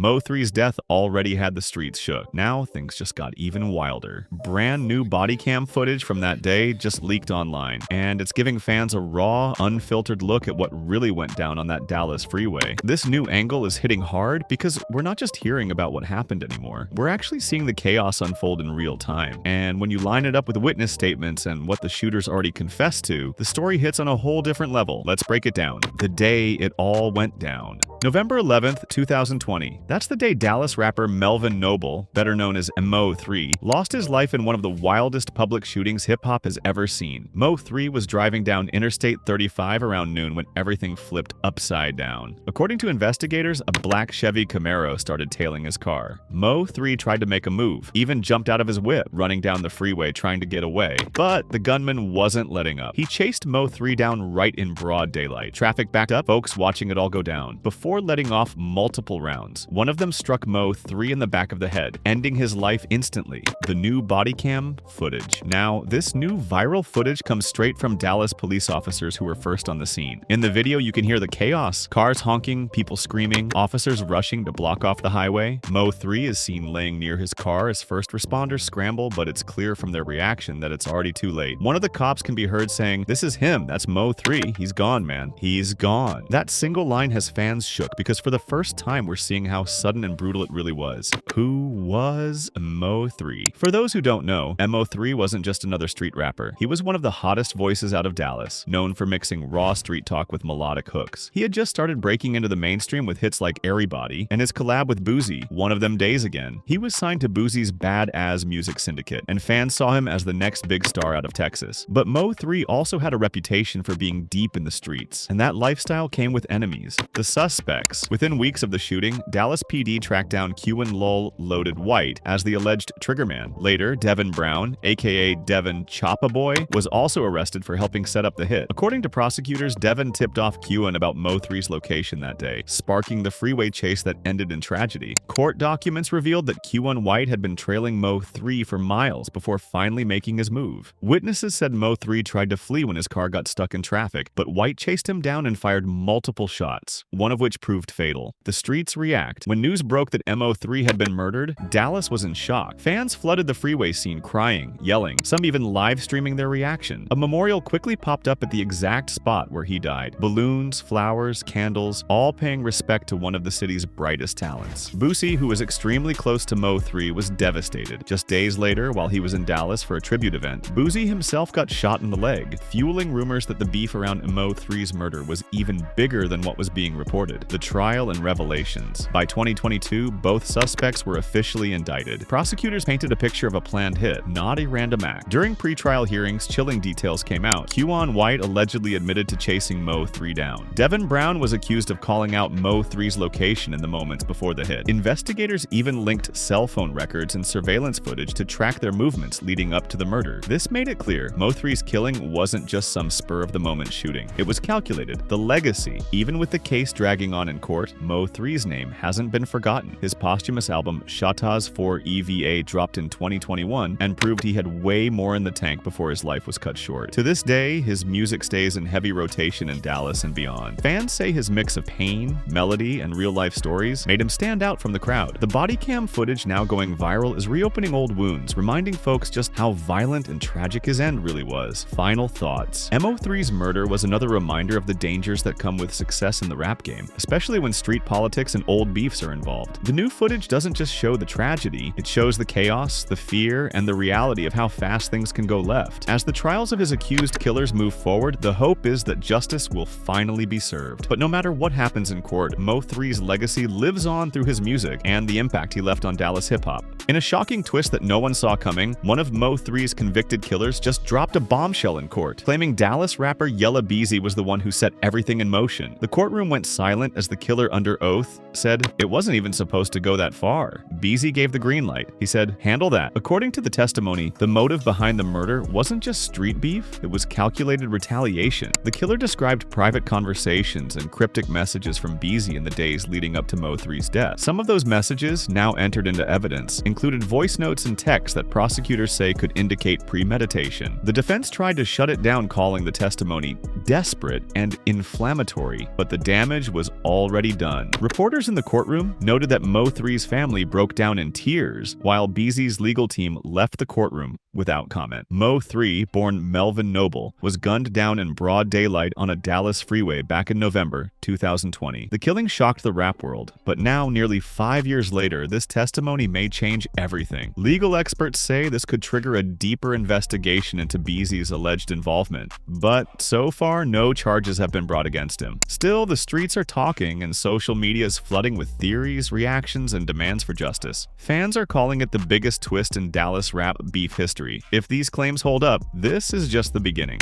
Mo'3's death already had the streets shook. Now things just got even wilder. Brand new body cam footage from that day just leaked online, and it's giving fans a raw, unfiltered look at what really went down on that Dallas freeway. This new angle is hitting hard because we're not just hearing about what happened anymore. We're actually seeing the chaos unfold in real time. And when you line it up with witness statements and what the shooters already confessed to, the story hits on a whole different level. Let's break it down. The day it all went down. November 11th, 2020. That's the day Dallas rapper Melvin Noble, better known as MO'3, lost his life in one of the wildest public shootings hip-hop has ever seen. Mo'3 was driving down Interstate 35 around noon when everything flipped upside down. According to investigators, a black Chevy Camaro started tailing his car. Mo'3 tried to make a move, even jumped out of his whip, running down the freeway trying to get away. But the gunman wasn't letting up. He chased Mo'3 down right in broad daylight. Traffic backed up, folks watching it all go down, before letting off multiple rounds. One of them struck Mo'3 in the back of the head, ending his life instantly. The new body cam footage. Now, this new viral footage comes straight from Dallas police officers who were first on the scene. In the video, you can hear the chaos. Cars honking, people screaming, officers rushing to block off the highway. Mo'3 is seen laying near his car as first responders scramble, but it's clear from their reaction that it's already too late. One of the cops can be heard saying, "This is him, that's Mo'3, he's gone, man. He's gone." That single line has fans shook because for the first time we're seeing how sudden and brutal it really was. Who was Mo'3? For those who don't know, MO'3 wasn't just another street rapper. He was one of the hottest voices out of Dallas, known for mixing raw street talk with melodic hooks. He had just started breaking into the mainstream with hits like Everybody and his collab with Boozy, One of Them Days Again. He was signed to Boozy's Bad Az music syndicate, and fans saw him as the next big star out of Texas. But Mo'3 also had a reputation for being deep in the streets, and that lifestyle came with enemies. The suspects. Within weeks of the shooting, Dallas PD tracked down Q and Lol Loaded White as the alleged triggerman. Later, Devin Brown, aka Devin Choppa Boy, was also arrested for helping set up the hit. According to prosecutors, Devin tipped off Q about Mo'3's location that day, sparking the freeway chase that ended in tragedy. Court documents revealed that Q White had been trailing Mo'3 for miles before finally making his move. Witnesses said Mo'3 tried to flee when his car got stuck in traffic, but White chased him down and fired multiple shots, one of which proved fatal. The streets react. When news broke that MO'3 had been murdered, Dallas was in shock. Fans flooded the freeway scene crying, yelling, some even live streaming their reaction. A memorial quickly popped up at the exact spot where he died. Balloons, flowers, candles, all paying respect to one of the city's brightest talents. Boosie, who was extremely close to Mo'3, was devastated. Just days later, while he was in Dallas for a tribute event, Boosie himself got shot in the leg, fueling rumors that the beef around Mo'3's murder was even bigger than what was being reported. The trial and revelations. By 2022, both suspects were officially indicted. Prosecutors painted a picture of a planned hit, not a random act. During pre-trial hearings, chilling details came out. Q White allegedly admitted to chasing Mo'3 down. Devin Brown was accused of calling out Mo'3's location in the moments before the hit. Investigators even linked cell phone records and surveillance footage to track their movements leading up to the murder. This made it clear Mo'3's killing wasn't just some spur-of-the-moment shooting. It was calculated. The legacy. Even with the case dragging on in court, Mo'3's name hasn't been forgotten. His posthumous album, Shatas 4 EVA, dropped in 2021 and proved he had way more in the tank before his life was cut short. To this day, his music stays in heavy rotation in Dallas and beyond. Fans say his mix of pain, melody, and real-life stories made him stand out from the crowd. The body cam footage now going viral is reopening old wounds, reminding folks just how violent and tragic his end really was. Final thoughts. MO'3's murder was another reminder of the dangers that come with success in the rap game, especially when street politics and old beefs are involved. The new footage doesn't just show the tragedy, it shows the chaos, the fear, and the reality of how fast things can go left. As the trials of his accused killers move forward, the hope is that justice will finally be served. But no matter what happens in court, Mo'3's legacy lives on through his music and the impact he left on Dallas hip-hop. In a shocking twist that no one saw coming, one of Mo'3's convicted killers just dropped a bombshell in court, claiming Dallas rapper Yella Beezy was the one who set everything in motion. The courtroom went silent as the killer under oath said, "It wasn't even supposed to go that far." Beezy gave the green light. He said, "Handle that." According to the testimony, the motive behind the murder wasn't just street beef, it was calculated retaliation. The killer described private conversations and cryptic messages from Beezy in the days leading up to Mo'3's death. Some of those messages, now entered into evidence, include included voice notes and texts that prosecutors say could indicate premeditation. The defense tried to shut it down, calling the testimony desperate and inflammatory, but the damage was already done. Reporters in the courtroom noted that MO'3's family broke down in tears, while Beezy's legal team left the courtroom without comment. MO'3, born Melvin Noble, was gunned down in broad daylight on a Dallas freeway back in November 2020. The killing shocked the rap world, but now, nearly 5 years later, this testimony may change everything. Legal experts say this could trigger a deeper investigation into Beezy's alleged involvement, but so far, no charges have been brought against him. Still, the streets are talking, and social media is flooding with theories, reactions, and demands for justice. Fans are calling it the biggest twist in Dallas rap beef history. If these claims hold up, this is just the beginning.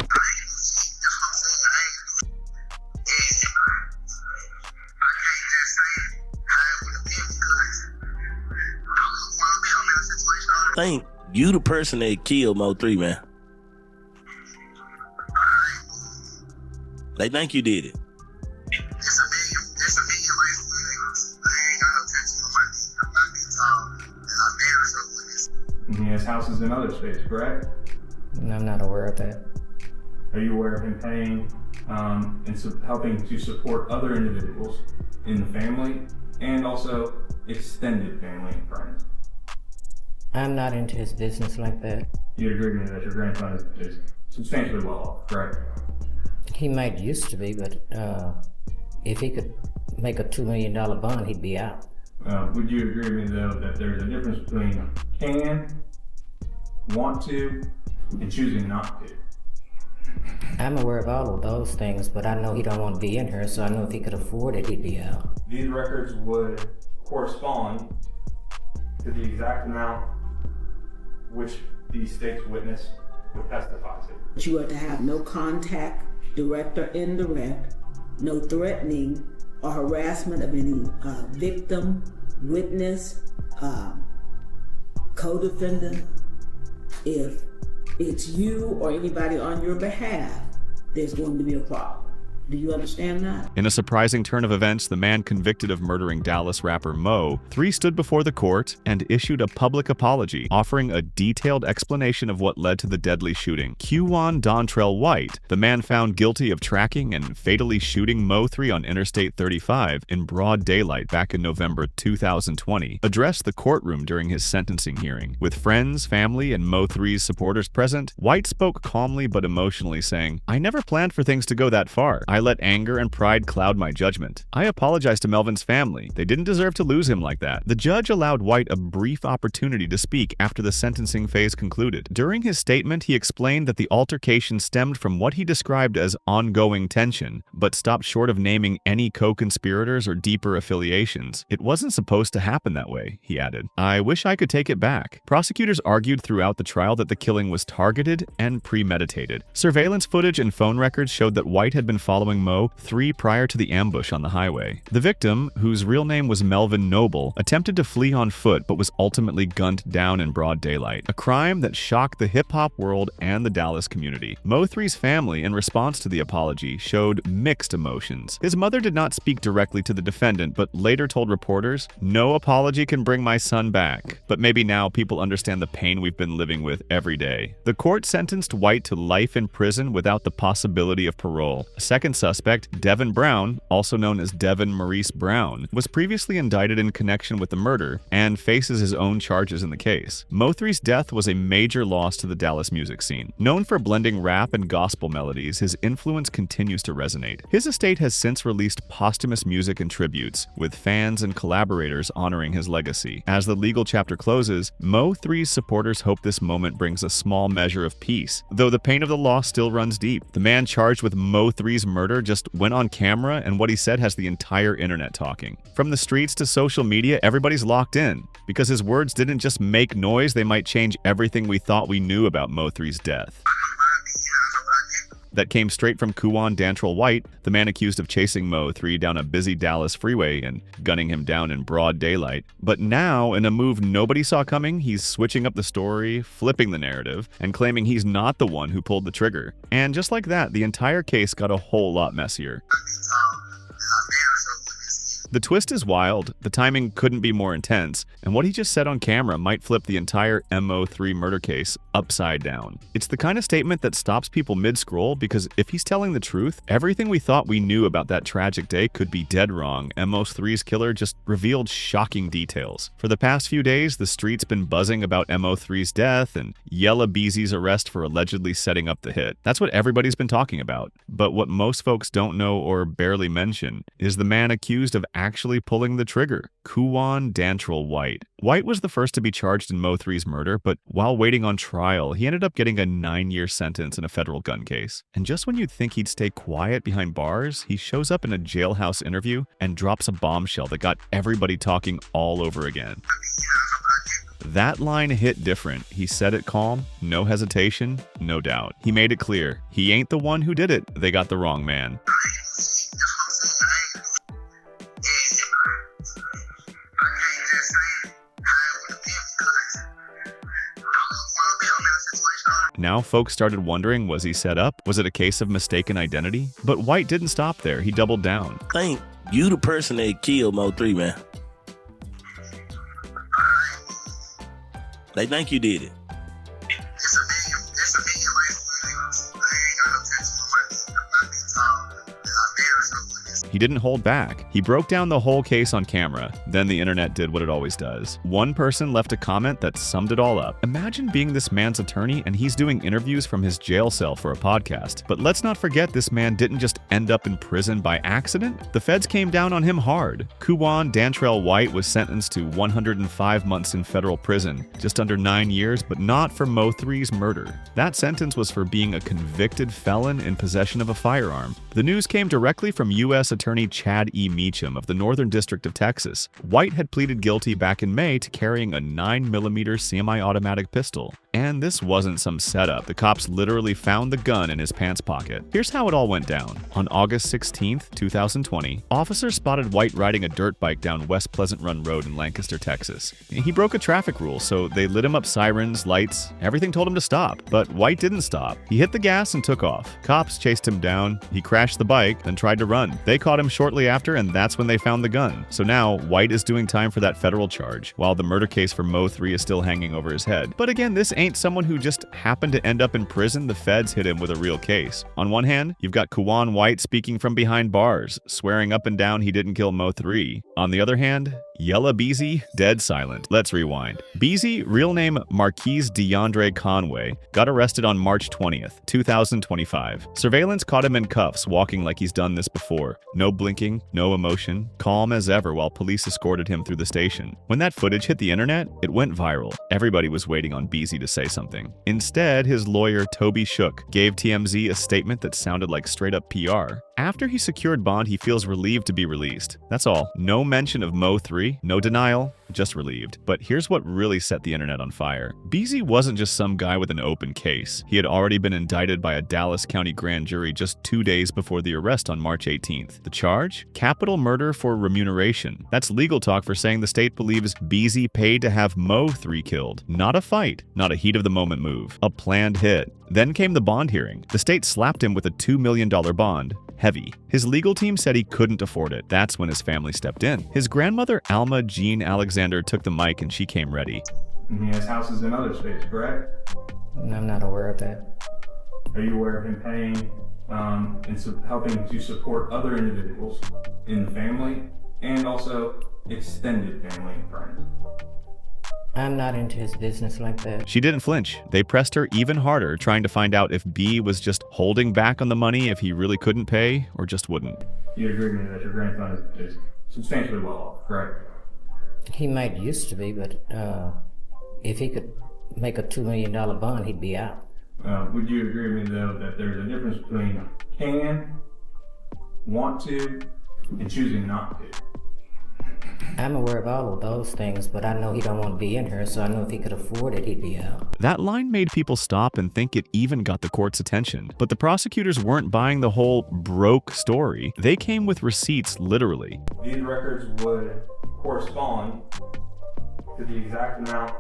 I think you the person that killed Mo'3, man. They think you did it. He has houses in other states, correct? I'm not aware of that. Are you aware of him paying and helping to support other individuals in the family and also extended family and friends? I'm not into his business like that. You agree with me that your grandson is substantially well off, correct? He might used to be, but if he could make a $2 million bond, he'd be out. Would you agree with me, though, that there's a difference between can, want to, and choosing not to? I'm aware of all of those things, but I know he don't want to be in here, so I know if he could afford it, he'd be out. These records would correspond to the exact amount which the state's witness would testify to. You are to have no contact, direct or indirect, no threatening or harassment of any victim, witness, co-defendant. If it's you or anybody on your behalf, there's going to be a problem. Do you understand that? In a surprising turn of events, the man convicted of murdering Dallas rapper Mo'3 stood before the court and issued a public apology, offering a detailed explanation of what led to the deadly shooting. Quan Dontrell White, the man found guilty of tracking and fatally shooting Mo'3 on Interstate 35 in broad daylight back in November 2020, addressed the courtroom during his sentencing hearing. With friends, family, and Mo'3's supporters present, White spoke calmly but emotionally, saying, "I never planned for things to go that far. I let anger and pride cloud my judgment. I apologize to Melvin's family. They didn't deserve to lose him like that." The judge allowed White a brief opportunity to speak after the sentencing phase concluded. During his statement, he explained that the altercation stemmed from what he described as ongoing tension, but stopped short of naming any co-conspirators or deeper affiliations. "It wasn't supposed to happen that way," he added. "I wish I could take it back." Prosecutors argued throughout the trial that the killing was targeted and premeditated. Surveillance footage and phone records showed that White had been following Mo'3 prior to the ambush on the highway. The victim, whose real name was Melvin Noble, attempted to flee on foot but was ultimately gunned down in broad daylight, a crime that shocked the hip-hop world and the Dallas community. Mo'3's family, in response to the apology, showed mixed emotions. His mother did not speak directly to the defendant, but later told reporters, "No apology can bring my son back, but maybe now people understand the pain we've been living with every day." The court sentenced White to life in prison without the possibility of parole. A second suspect, Devin Brown, also known as Devin Maurice Brown, was previously indicted in connection with the murder and faces his own charges in the case. Mo'3's death was a major loss to the Dallas music scene. Known for blending rap and gospel melodies, his influence continues to resonate. His estate has since released posthumous music and tributes, with fans and collaborators honoring his legacy. As the legal chapter closes, Mo'3's supporters hope this moment brings a small measure of peace, though the pain of the loss still runs deep. The man charged with Mo'3's murder just went on camera, and what he said has the entire internet talking. From the streets to social media, everybody's locked in, because his words didn't just make noise, they might change everything we thought we knew about Mo'3's death. That came straight from Quan Dontrell White, the man accused of chasing Mo'3 down a busy Dallas freeway and gunning him down in broad daylight. But now, in a move nobody saw coming, he's switching up the story, flipping the narrative, and claiming he's not the one who pulled the trigger. And just like that, the entire case got a whole lot messier. The twist is wild, the timing couldn't be more intense, and what he just said on camera might flip the entire MO'3 murder case upside down. It's the kind of statement that stops people mid-scroll, because if he's telling the truth, everything we thought we knew about that tragic day could be dead wrong. MO'3's killer just revealed shocking details. For the past few days, the street's been buzzing about MO'3's death and Yella Beezy's arrest for allegedly setting up the hit. That's what everybody's been talking about. But what most folks don't know or barely mention is the man accused of actually pulling the trigger, Kuwan Dantrell White. White was the first to be charged in MO'3's murder, but while waiting on trial, he ended up getting a 9-year sentence in a federal gun case. And just when you'd think he'd stay quiet behind bars, he shows up in a jailhouse interview and drops a bombshell that got everybody talking all over again. That line hit different. He said it calm, no hesitation, no doubt. He made it clear, he ain't the one who did it, they got the wrong man. Now folks started wondering, was he set up? Was it a case of mistaken identity? But White didn't stop there, he doubled down. I think you the person that killed MO'3, man. They think you did it. He didn't hold back. He broke down the whole case on camera. Then the internet did what it always does. One person left a comment that summed it all up. Imagine being this man's attorney and he's doing interviews from his jail cell for a podcast. But let's not forget, this man didn't just end up in prison by accident. The feds came down on him hard. Kuwan Dantrell White was sentenced to 105 months in federal prison, just under 9 years, but not for MO'3's murder. That sentence was for being a convicted felon in possession of a firearm. The news came directly from U.S. Attorney Chad E. Meacham of the Northern District of Texas. White had pleaded guilty back in May to carrying a 9mm semi-automatic pistol. And this wasn't some setup. The cops literally found the gun in his pants pocket. Here's how it all went down. On August 16, 2020, officers spotted White riding a dirt bike down West Pleasant Run Road in Lancaster, Texas. He broke a traffic rule, so they lit him up sirens, lights, everything told him to stop. But White didn't stop. He hit the gas and took off. Cops chased him down. He crashed the bike, then tried to run. They caught him shortly after, and that's when they found the gun. So now, White is doing time for that federal charge, while the murder case for MO'3 is still hanging over his head. But again, this ain't someone who just happened to end up in prison. The feds hit him with a real case. On one hand, you've got Kuwan White speaking from behind bars, swearing up and down he didn't kill MO'3. On the other hand, Yella Beezy, dead silent. Let's rewind. Beezy, real name Marquise DeAndre Conway, got arrested on March 20th, 2025. Surveillance caught him in cuffs, walking like he's done this before. No blinking, no emotion, calm as ever while police escorted him through the station. When that footage hit the internet, it went viral. Everybody was waiting on Beezy to say something. Instead, his lawyer, Toby Shook, gave TMZ a statement that sounded like straight-up PR. After he secured bond, he feels relieved to be released. That's all. No mention of MO'3, no denial, just relieved. But here's what really set the internet on fire. Beezy wasn't just some guy with an open case. He had already been indicted by a Dallas County grand jury just 2 days before the arrest on March 18th. The charge? Capital murder for remuneration. That's legal talk for saying the state believes Beezy paid to have MO'3 killed. Not a fight, not a heat-of-the-moment move. A planned hit. Then came the bond hearing. The state slapped him with a $2 million bond. Heavy. His legal team said he couldn't afford it. That's when his family stepped in. His grandmother, Alma Jean Alexander, took the mic and she came ready. And he has houses in other states, correct? I'm not aware of that. Are you aware of him paying and helping to support other individuals in the family and also extended family and friends? I'm not into his business like that. She didn't flinch. They pressed her even harder, trying to find out if B was just holding back on the money if he really couldn't pay, or just wouldn't. You agree with me that your grandson is substantially well off, correct? He might used to be, but if he could make a $2 million bond, he'd be out. Would you agree with me, though, that there's a difference between can, want to, and choosing not to? I'm aware of all of those things, but I know he don't want to be in here, so I know if he could afford it, he'd be out. That line made people stop and think it even got the court's attention. But the prosecutors weren't buying the whole broke story. They came with receipts, literally. These records would correspond to the exact amount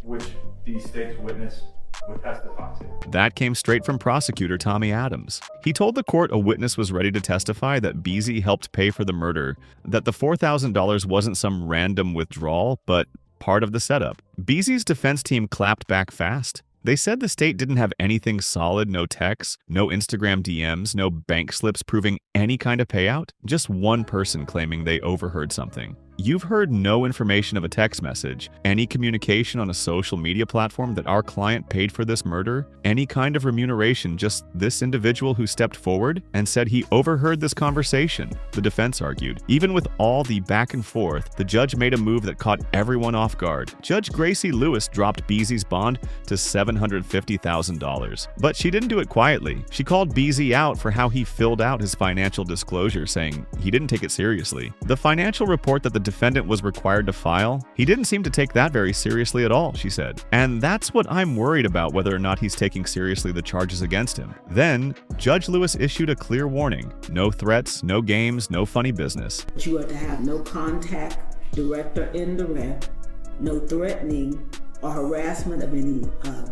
which the state's witness would testify to. That came straight from prosecutor Tommy Adams. He told the court a witness was ready to testify that Beasy helped pay for the murder, that the $4,000 wasn't some random withdrawal, but part of the setup. Beasy's defense team clapped back fast. They said the state didn't have anything solid, no texts, no Instagram DMs, no bank slips proving any kind of payout, just one person claiming they overheard something. You've heard no information of a text message, any communication on a social media platform that our client paid for this murder, any kind of remuneration, just this individual who stepped forward and said he overheard this conversation, the defense argued. Even with all the back and forth, the judge made a move that caught everyone off guard. Judge Gracie Lewis dropped Beasy's bond to $750,000. But she didn't do it quietly. She called Beasy out for how he filled out his financial disclosure, saying he didn't take it seriously. The financial report that the defendant was required to file, he didn't seem to take that very seriously at all, she said. And that's what I'm worried about, whether or not he's taking seriously the charges against him. Then, Judge Lewis issued a clear warning. No threats, no games, no funny business. You are to have no contact, direct or indirect, no threatening or harassment of any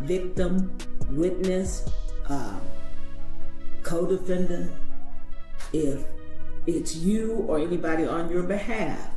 victim, witness, co-defendant. If it's you or anybody on your behalf,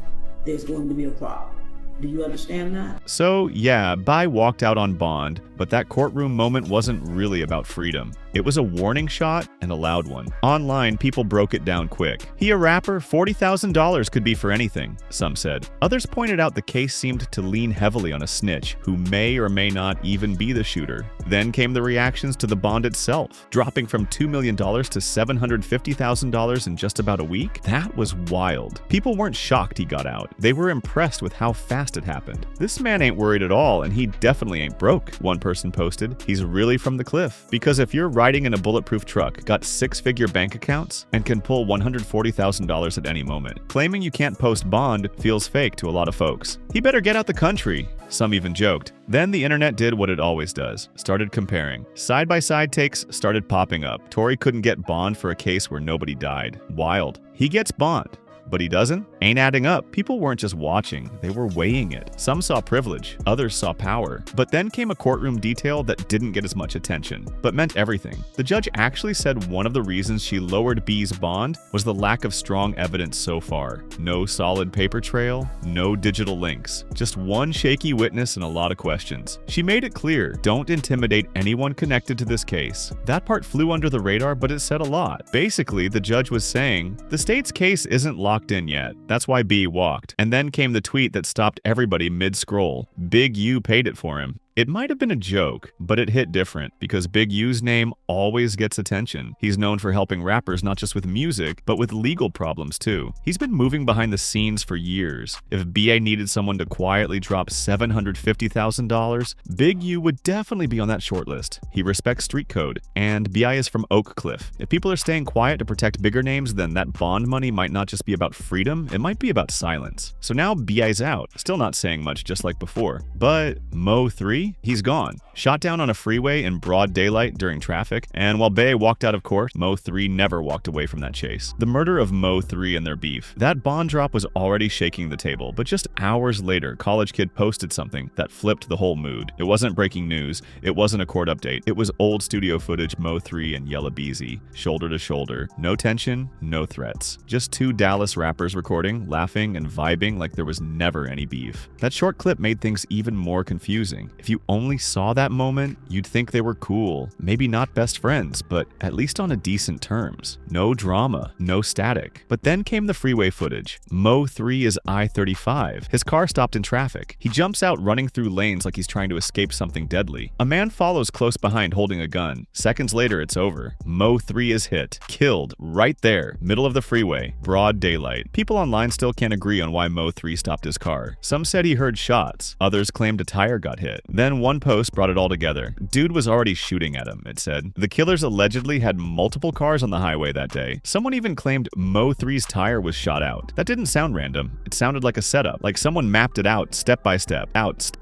there's going to be a problem. Do you understand that? So, yeah, Bai walked out on bond, but that courtroom moment wasn't really about freedom. It was a warning shot and a loud one. Online, people broke it down quick. He a rapper? $40,000 could be for anything, some said. Others pointed out the case seemed to lean heavily on a snitch who may or may not even be the shooter. Then came the reactions to the bond itself, dropping from $2 million to $750,000 in just about a week. That was wild. People weren't shocked he got out. They were impressed with how fast it happened. This man ain't worried at all, and he definitely ain't broke, one person posted. He's really from the cliff. Because if you're riding in a bulletproof truck, got six-figure bank accounts, and can pull $140,000 at any moment, claiming you can't post bond feels fake to a lot of folks. He better get out the country, some even joked. Then the internet did what it always does, started comparing. Side-by-side takes started popping up. Tory couldn't get bond for a case where nobody died. Wild. He gets bond, but he doesn't? Ain't adding up. People weren't just watching, they were weighing it. Some saw privilege, others saw power. But then came a courtroom detail that didn't get as much attention, but meant everything. The judge actually said one of the reasons she lowered B's bond was the lack of strong evidence so far. No solid paper trail, no digital links, just one shaky witness and a lot of questions. She made it clear, don't intimidate anyone connected to this case. That part flew under the radar, but it said a lot. Basically, the judge was saying, the state's case isn't locked in yet. That's why B walked. And then came the tweet that stopped everybody mid-scroll. Big U paid it for him. It might have been a joke, but it hit different because Big U's name always gets attention. He's known for helping rappers not just with music, but with legal problems too. He's been moving behind the scenes for years. If BA needed someone to quietly drop $750,000, Big U would definitely be on that shortlist. He respects street code, and BI is from Oak Cliff. If people are staying quiet to protect bigger names, then that bond money might not just be about freedom, it might be about silence. So now BI's out, still not saying much just like before. But MO'3? He's gone. Shot down on a freeway in broad daylight during traffic, and while Bay walked out of court, MO'3 never walked away from that chase. The murder of MO'3 and their beef. That bond drop was already shaking the table, but just hours later, College Kid posted something that flipped the whole mood. It wasn't breaking news, it wasn't a court update, it was old studio footage MO'3 and Yella Beezy, shoulder to shoulder. No tension, no threats. Just two Dallas rappers recording, laughing, and vibing like there was never any beef. That short clip made things even more confusing. If you only saw that moment, you'd think they were cool. Maybe not best friends, but at least on a decent terms. No drama, no static. But then came the freeway footage. MO'3 is I-35. His car stopped in traffic. He jumps out running through lanes like he's trying to escape something deadly. A man follows close behind holding a gun. Seconds later, it's over. MO'3 is hit. Killed. Right there. Middle of the freeway. Broad daylight. People online still can't agree on why MO'3 stopped his car. Some said he heard shots. Others claimed a tire got hit. Then one post brought it all together. Dude was already shooting at him, it said. The killers allegedly had multiple cars on the highway that day. Someone even claimed MO'3's tire was shot out. That didn't sound random. It sounded like a setup, like someone mapped it out step by step.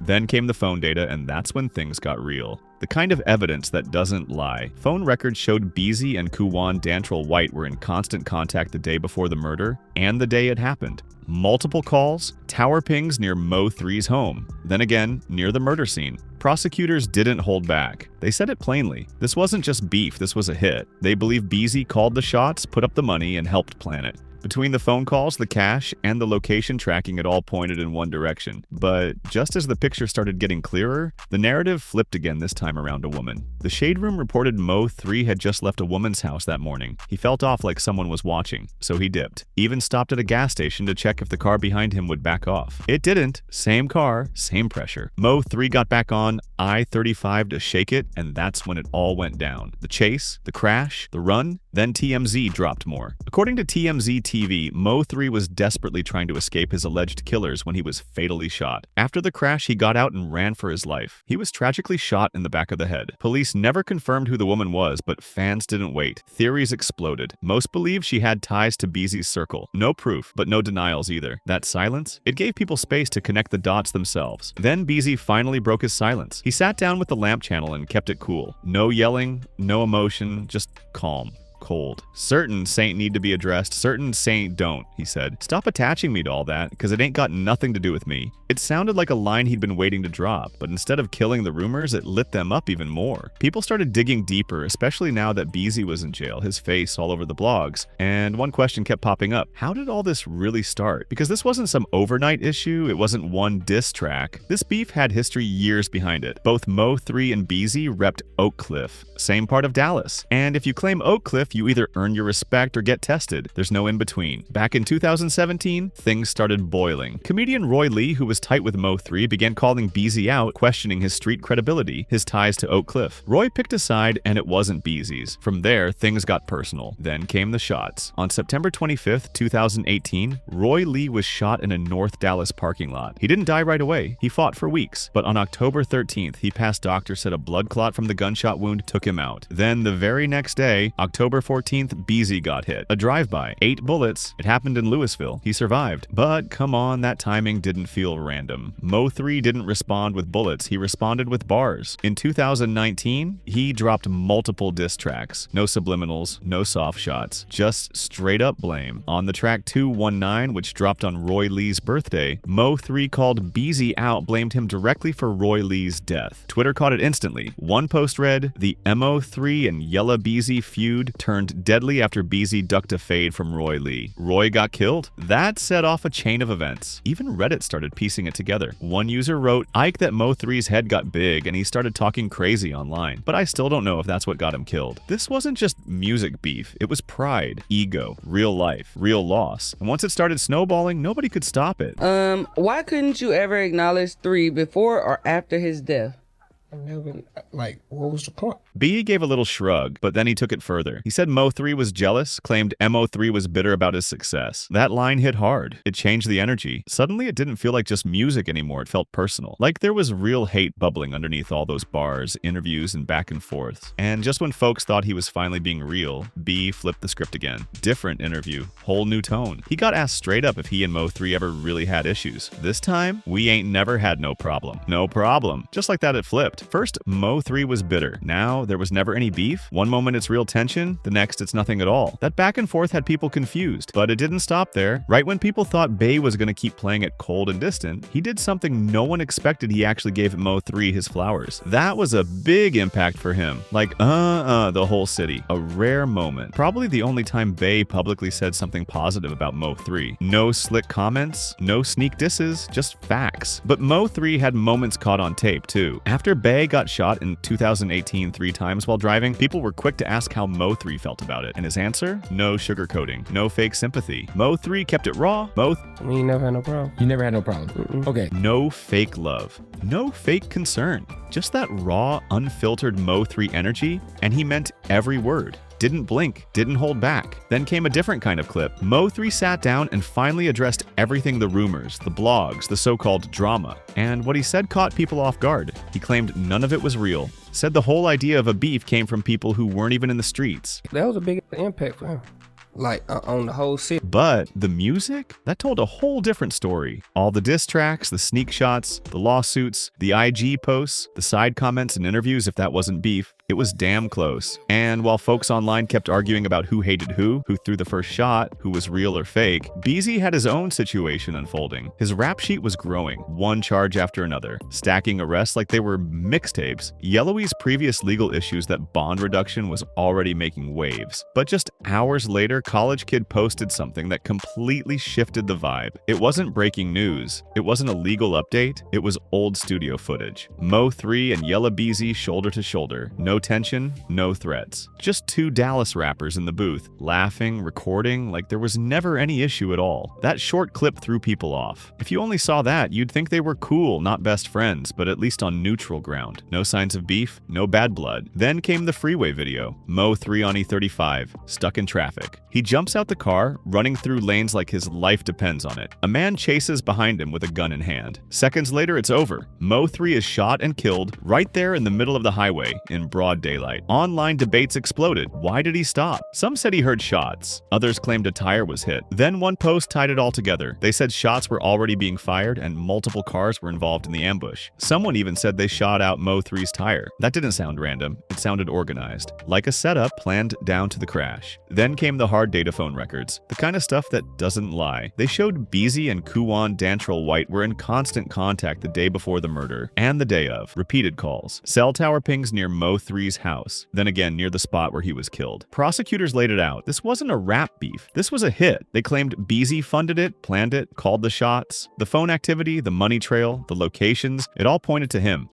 Then came the phone data, and that's when things got real. The kind of evidence that doesn't lie. Phone records showed Beezy and Kuwan Dantrell White were in constant contact the day before the murder and the day it happened. Multiple calls, tower pings near MO'3's home, then again near the murder scene. Prosecutors didn't hold back. They said it plainly. This wasn't just beef, this was a hit. They believe Beezy called the shots, put up the money, and helped plan it. Between the phone calls, the cash, and the location tracking, it all pointed in one direction. But just as the picture started getting clearer, the narrative flipped again, this time around a woman. The Shade Room reported MO'3 had just left a woman's house that morning. He felt off like someone was watching, so he dipped. Even stopped at a gas station to check if the car behind him would back off. It didn't. Same car, same pressure. MO'3 got back on I-35 to shake it, and that's when it all went down. The chase, the crash, the run, then TMZ dropped more. According to TMZ TV, MO'3 was desperately trying to escape his alleged killers when he was fatally shot. After the crash, he got out and ran for his life. He was tragically shot in the back of the head. Police never confirmed who the woman was, but fans didn't wait. Theories exploded. Most believe she had ties to Beezy's circle. No proof, but no denials either. That silence? It gave people space to connect the dots themselves. Then Beezy finally broke his silence. He sat down with the lamp channel and kept it cool. No yelling, no emotion, just calm. Cold. Certain saint need to be addressed, certain saint don't, he said. Stop attaching me to all that, because it ain't got nothing to do with me. It sounded like a line he'd been waiting to drop, but instead of killing the rumors, it lit them up even more. People started digging deeper, especially now that Beezy was in jail, his face all over the blogs. And one question kept popping up. How did all this really start? Because this wasn't some overnight issue, it wasn't one diss track. This beef had history years behind it. Both MO'3 and Beezy repped Oak Cliff, same part of Dallas. And if you claim Oak Cliff, you either earn your respect or get tested. There's no in between. Back in 2017, things started boiling. Comedian Roy Lee, who was tight with MO'3, began calling Beezy out, questioning his street credibility, his ties to Oak Cliff. Roy picked a side, and it wasn't Beezy's. From there, things got personal. Then came the shots. On September 25th, 2018, Roy Lee was shot in a North Dallas parking lot. He didn't die right away. He fought for weeks. But on October 13th, he passed doctors said a blood clot from the gunshot wound took him out. Then the very next day, October 14th, Beezy got hit. A drive-by. 8 bullets. It happened in Louisville. He survived. But come on, that timing didn't feel random. MO'3 didn't respond with bullets. He responded with bars. In 2019, he dropped multiple diss tracks. No subliminals, no soft shots. Just straight up blame. On the track 219, which dropped on Roy Lee's birthday, MO'3 called Beezy out, blamed him directly for Roy Lee's death. Twitter caught it instantly. One post read, "The MO'3 and Yella Beezy feud turned deadly after Beezy ducked a fade from Roy Lee. Roy got killed?" That set off a chain of events. Even Reddit started piecing it together. One user wrote, "Ike that MO'3's head got big and he started talking crazy online, but I still don't know if that's what got him killed." This wasn't just music beef, it was pride, ego, real life, real loss. And once it started snowballing, nobody could stop it. Why couldn't you ever acknowledge 3 before or after his death? I never, what was the point? B gave a little shrug, but then he took it further. He said MO'3 was jealous, claimed MO'3 was bitter about his success. That line hit hard. It changed the energy. Suddenly, it didn't feel like just music anymore. It felt personal. Like there was real hate bubbling underneath all those bars, interviews, and back and forth. And just when folks thought he was finally being real, B flipped the script again. Different interview. Whole new tone. He got asked straight up if he and MO'3 ever really had issues. This time, "We ain't never had no problem." No problem. Just like that, it flipped. First, MO'3 was bitter. Now, there was never any beef. One moment it's real tension, the next it's nothing at all. That back and forth had people confused, but it didn't stop there. Right when people thought Bay was gonna keep playing it cold and distant, he did something no one expected. He actually gave MO'3 his flowers. That was a big impact for him. Like, the whole city. A rare moment. Probably the only time Bay publicly said something positive about MO'3. No slick comments, no sneak disses, just facts. But MO'3 had moments caught on tape, too. After Bay got shot in 2018 3 times while driving, people were quick to ask how MO'3 felt about it. And his answer? No sugarcoating. No fake sympathy. MO'3 kept it raw. You never had no problem? You never had no problem? Okay. No fake love. No fake concern. Just that raw, unfiltered MO'3 energy, and he meant every word. Didn't blink, didn't hold back. Then came a different kind of clip. MO'3 sat down and finally addressed everything: the rumors, the blogs, the so-called drama. And what he said caught people off guard. He claimed none of it was real. Said the whole idea of a beef came from people who weren't even in the streets. That was a big impact for him. like on the whole city. But the music? That told a whole different story. All the diss tracks, the sneak shots, the lawsuits, the IG posts, the side comments and interviews if that wasn't beef, it was damn close. And while folks online kept arguing about who hated who threw the first shot, who was real or fake, Beezy had his own situation unfolding. His rap sheet was growing, one charge after another, stacking arrests like they were mixtapes. Yellowy's previous legal issues that bond reduction was already making waves. But just hours later, College Kid posted something that completely shifted the vibe. It wasn't breaking news. It wasn't a legal update. It was old studio footage. Mo'3 and Yella Beezy shoulder to shoulder. No tension, no threats. Just two Dallas rappers in the booth, laughing, recording like there was never any issue at all. That short clip threw people off. If you only saw that, you'd think they were cool, not best friends, but at least on neutral ground. No signs of beef, no bad blood. Then came the freeway video. Mo'3 on E35, stuck in traffic. He jumps out the car, running through lanes like his life depends on it. A man chases behind him with a gun in hand. Seconds later, it's over. Mo'3 is shot and killed right there in the middle of the highway in broad daylight. Online debates exploded. Why did he stop? Some said he heard shots. Others claimed a tire was hit. Then one post tied it all together. They said shots were already being fired and multiple cars were involved in the ambush. Someone even said they shot out Mo'3's tire. That didn't sound random. It sounded organized. Like a setup planned down to the crash. Then came the hard data phone records. The kind of stuff that doesn't lie. They showed Beezy and Kuwan Dantrell White were in constant contact the day before the murder and the day of. Repeated calls. Cell tower pings near Mo'3's house. Then again near the spot where he was killed. Prosecutors laid it out. This wasn't a rap beef. This was a hit. They claimed Beezy funded it, planned it, called the shots. The phone activity, the money trail, the locations, it all pointed to him.